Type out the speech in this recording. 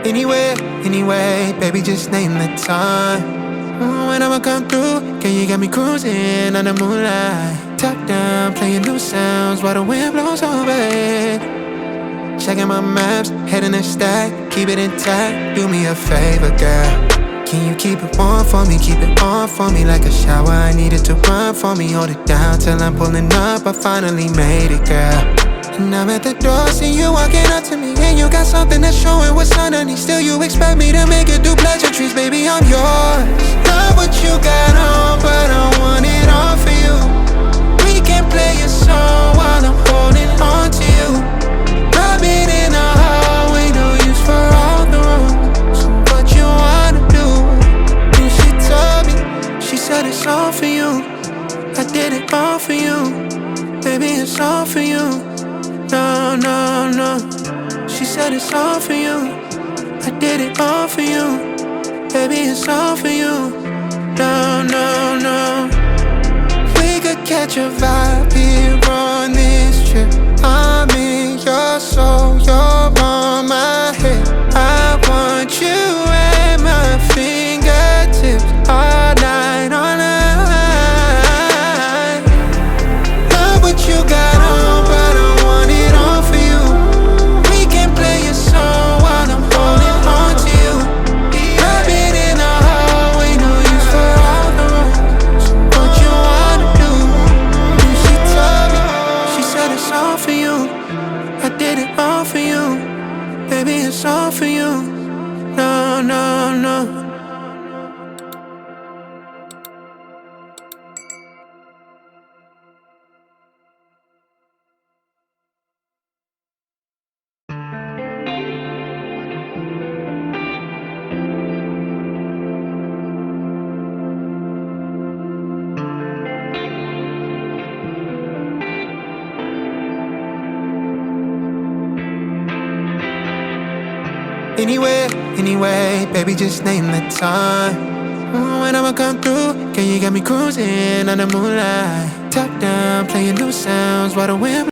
Anywhere, anyway, baby, just name the time. When I'ma come through, girl, you got me cruising under moonlight. Top down, playing new sounds while the wind blows over it. Checking my maps, heading a stack, keep it intact. Do me a favor, girl. Can you keep it warm for me, keep it on for me like a shower? I need it to run for me, hold it down till I'm pulling up. I finally made it, girl. And I'm at the door, see you walking up to me, and you got something that's showing what's underneath. Still you expect me to make it do pleasantries, baby, I'm yours. Not what you got on, but I want it all for you. We can play a song while I'm holding on to you. Rubbing in the hallway, no use for all the rooms. What you wanna do? And she told me, she said it's all for you. I did it all for you, baby, it's all for you. No, no, no. She said it's all for you. I did it all for you, baby, it's all for you. No, no, no. We could catch a vibe here on this trip. I'm in your soul, you're on my head. I want you at my fingertips all night, all night. Love what you got on, but I want it all for you. We can play a song while I'm holding on to you. Rubbing in the hallway, no use for all the rooms. What you wanna do? And she told me, she said it's all for you. I did it all for you, baby, it's all for you. No, no, no. Anywhere, anyway, baby, just name the time. When I'ma come through, girl, you got me cruising under moonlight. Top down, playing new sounds while the wind